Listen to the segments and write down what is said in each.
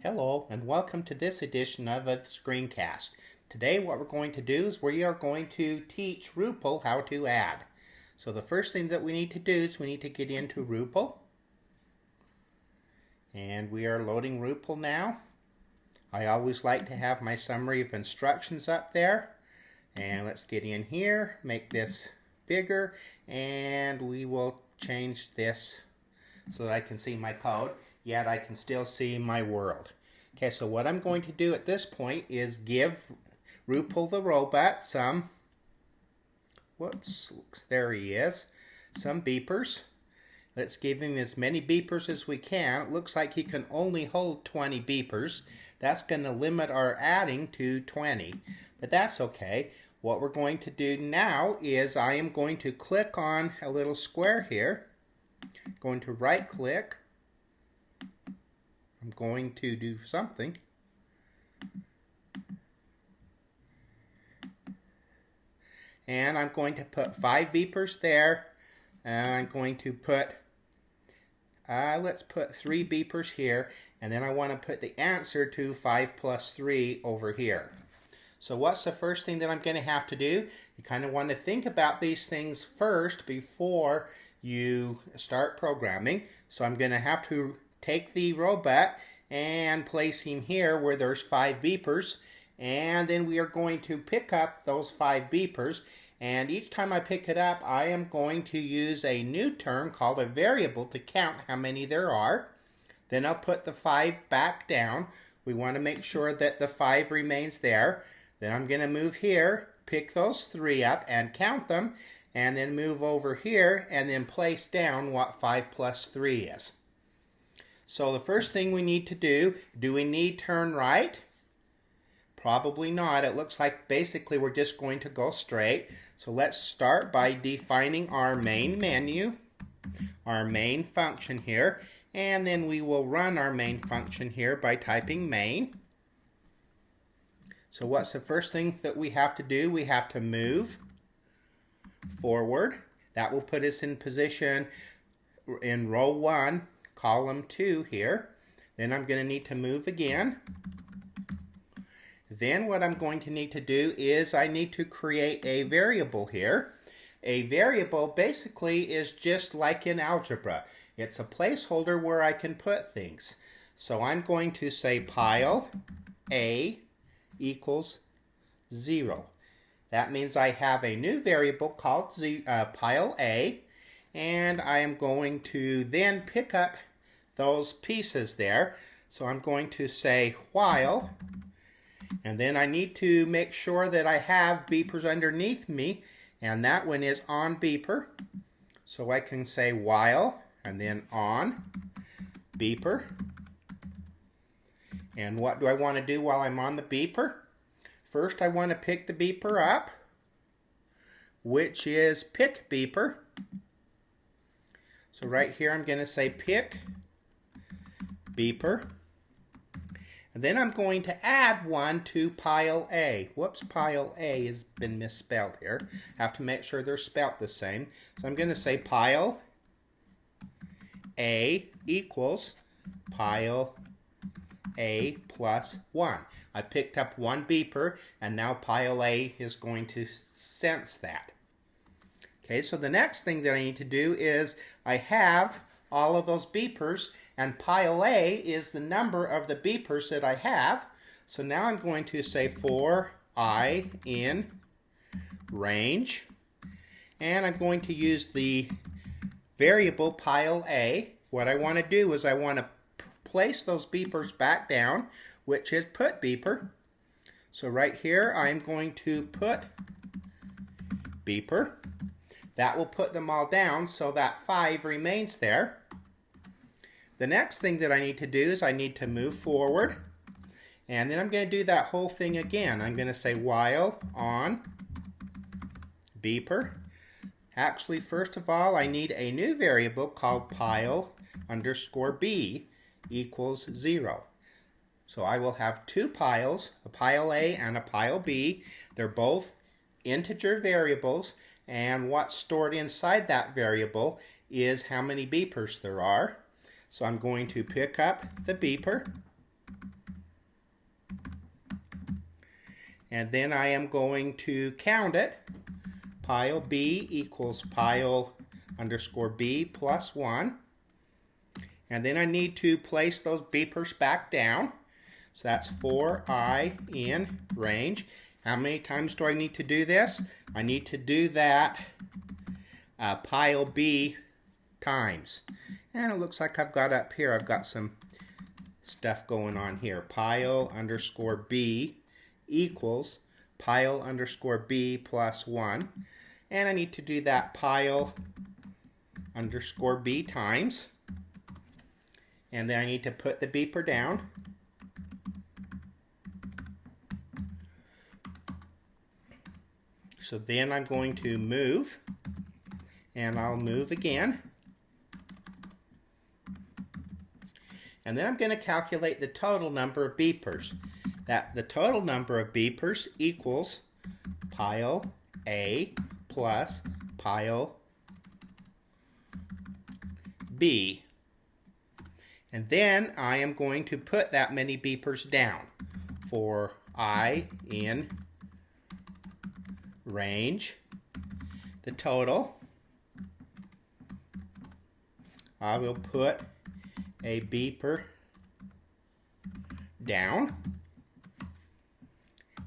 Hello and welcome to this edition of a screencast. Today what we're going to do is we are going to teach RURPLE how to add. So the first thing that we need to do is we need to get into RURPLE. And we are loading RURPLE now. I always like to have my summary of instructions up there. And let's get in here, make this bigger, and we will change this so that I can see my code, yet I can still see my world. Okay, so what I'm going to do at this point is give RURPLE the robot some, there he is, some beepers. Let's give him as many beepers as we can. It looks like he can only hold 20 beepers. That's going to limit our adding to 20, but that's okay. What we're going to do now is I am going to click on a little square here. Going to right click. I'm going to do something. And I'm going to put 5 beepers there. And I'm going to put, let's put 3 beepers here. And then I want to put the answer to 5 plus 3 over here. So what's the first thing that I'm going to have to do? You kind of want to think about these things first before you start programming. So I'm going to have to take the robot and place him here where there's 5 beepers, and then we are going to pick up those 5 beepers, and each time I pick it up I am going to use a new term called a variable to count how many there are. Then I'll put the 5 back down. We want to make sure that the 5 remains there. Then I'm going to move here, pick those 3 up and count them, and then move over here and then place down what 5 plus 3 is. So the first thing we need to do we need turn right? Probably not. It looks like basically we're just going to go straight. So let's start by defining our main menu, our main function here, and then we will run our main function here by typing main. So what's the first thing that we have to do? We have to move forward. That will put us in position in row 1, column 2 here. Then I'm going to need to move again. Then what I'm going to need to do is I need to create a variable here. A variable basically is just like in algebra. It's a placeholder where I can put things. So I'm going to say pile A equals 0. That means I have a new variable called pile A, and I am going to then pick up those pieces there. So I'm going to say while, and then I need to make sure that I have beepers underneath me, and that one is on beeper. So I can say while, and then on beeper. And what do I want to do while I'm on the beeper? First I want to pick the beeper up, which is pick beeper. So right here I'm going to say pick beeper. And then I'm going to add one to pile A. Whoops, pile A has been misspelled here. I have to make sure they're spelt the same. So I'm going to say pile A equals pile A plus 1. I picked up 1 beeper, and now pile A is going to sense that. Okay, so the next thing that I need to do is I have all of those beepers, and pile A is the number of the beepers that I have. So now I'm going to say for I in range, and I'm going to use the variable pile A. What I want to do is I want to place those beepers back down, which is put beeper. So right here I'm going to put beeper. That will put them all down so that 5 remains there. The next thing that I need to do is I need to move forward, and then I'm going to do that whole thing again. I'm going to say while on beeper. Actually, first of all, I need a new variable called pile underscore B equals 0. So I will have 2 piles, a pile A and a pile B. They're both integer variables, and what's stored inside that variable is how many beepers there are. So I'm going to pick up the beeper, And then I am going to count it. Pile B equals pile underscore B plus 1. And then I need to place those beepers back down. So that's 4i in range. How many times do I need to do this? I need to do that pile B times. And it looks like I've got up here, I've got some stuff going on here. Pile underscore B equals pile underscore B plus 1. And I need to do that pile underscore B times. And then I need to put the beeper down. So then I'm going to move, and I'll move again. And then I'm going to calculate the total number of beepers. The total number of beepers equals pile A plus pile B. And then I am going to put that many beepers down for I in range. The total, I will put a beeper down.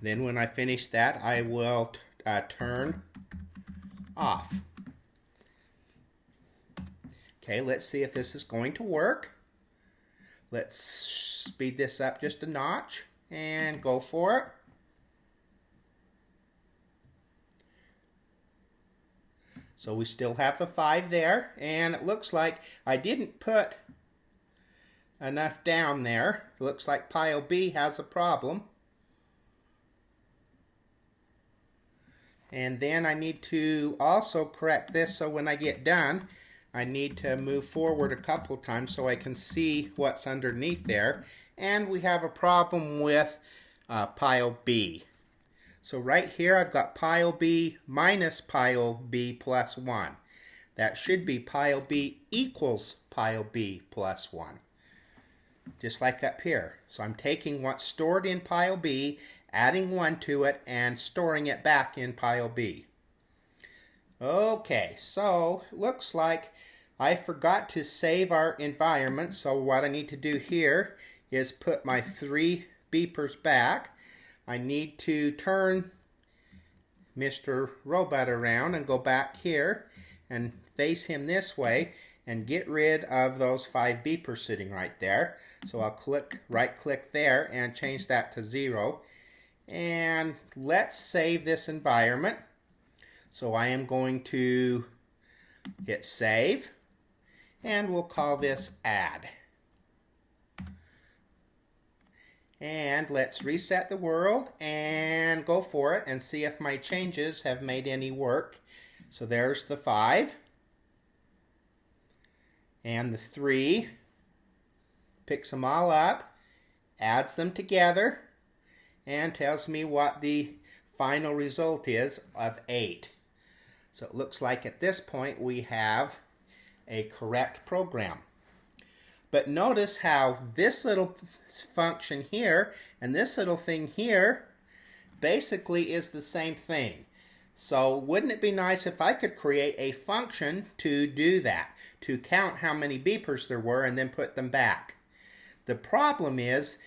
Then when I finish that, I will turn off. Okay, let's see if this is going to work. Let's speed this up just a notch and go for it. So we still have the 5 there, and it looks like I didn't put enough down there. It looks like pile B has a problem. And then I need to also correct this, so when I get done, I need to move forward a couple times so I can see what's underneath there. And we have a problem with pile B. So right here I've got pile B minus pile B plus 1. That should be pile B equals pile B plus 1. Just like up here. So I'm taking what's stored in pile B, adding 1 to it, and storing it back in pile B. Okay, so it looks like I forgot to save our environment, so what I need to do here is put my 3 beepers back. I need to turn Mr. Robot around and go back here and face him this way and get rid of those 5 beepers sitting right there. So I'll right click there and change that to 0. And let's save this environment. So I am going to hit save, and we'll call this add. And let's reset the world and go for it and see if my changes have made any work. So there's the 5 and the 3. Picks them all up, adds them together, and tells me what the final result is of 8. So it looks like at this point we have a correct program. But notice how this little function here and this little thing here basically is the same thing. So wouldn't it be nice if I could create a function to do that, to count how many beepers there were and then put them back? The problem is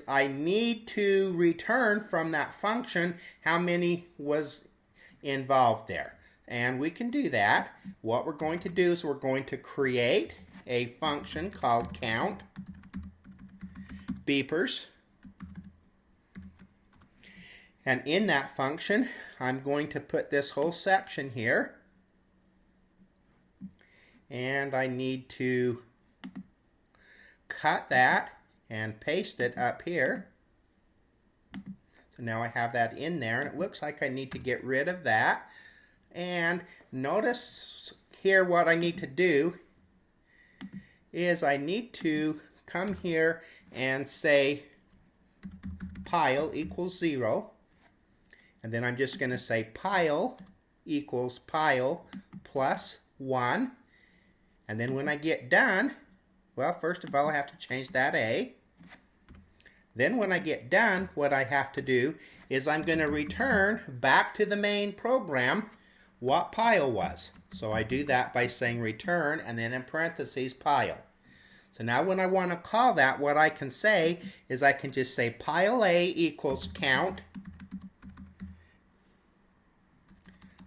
I need to return from that function how many was involved there. And we can do that. What we're going to do is we're going to create a function called count beepers. And in that function, I'm going to put this whole section here. And I need to cut that and paste it up here. So now I have that in there, and it looks like I need to get rid of that. And notice here what I need to do is I need to come here and say pile equals 0. And then I'm just going to say pile equals pile plus 1. And then when I get done, well, first of all, I have to change that A. Then when I get done, what I have to do is I'm going to return back to the main program what pile was. So I do that by saying return and then in parentheses pile. So now when I want to call that, what I can say is I can just say pile A equals count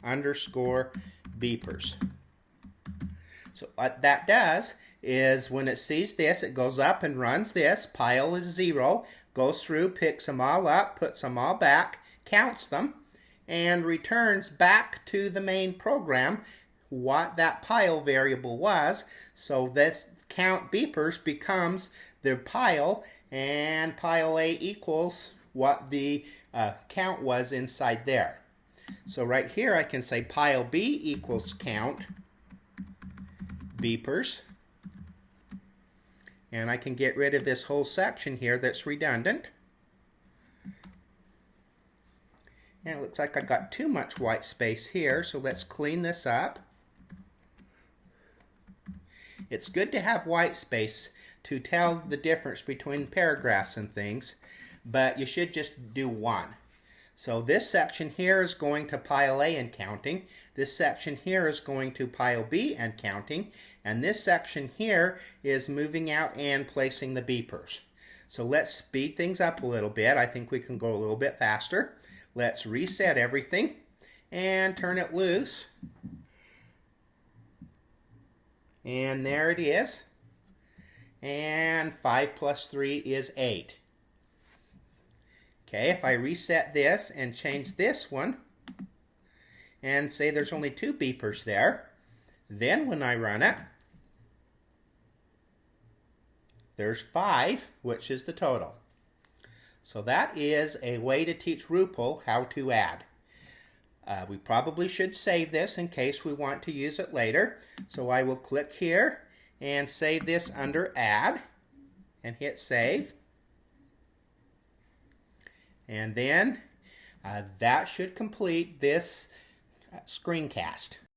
underscore beepers. So what that does is when it sees this, it goes up and runs this. Pile is 0, goes through, picks them all up, puts them all back, counts them, and returns back to the main program what that pile variable was. So this count beepers becomes the pile, and pile A equals what the count was inside there. So right here I can say pile B equals count beepers. And I can get rid of this whole section here that's redundant. And it looks like I got too much white space here, so let's clean this up. It's good to have white space to tell the difference between paragraphs and things, but you should just do one. So this section here is going to pile A and counting. This section here is going to pile B and counting. And this section here is moving out and placing the beepers. So let's speed things up a little bit. I think we can go a little bit faster. Let's reset everything and turn it loose. And there it is. And 5 plus 3 is 8. Okay, if I reset this and change this one and say there's only 2 beepers there, then when I run it, there's 5, which is the total. So that is a way to teach RURPLE how to add. We probably should save this in case we want to use it later. So I will click here and save this under Add and hit Save. And then that should complete this screencast.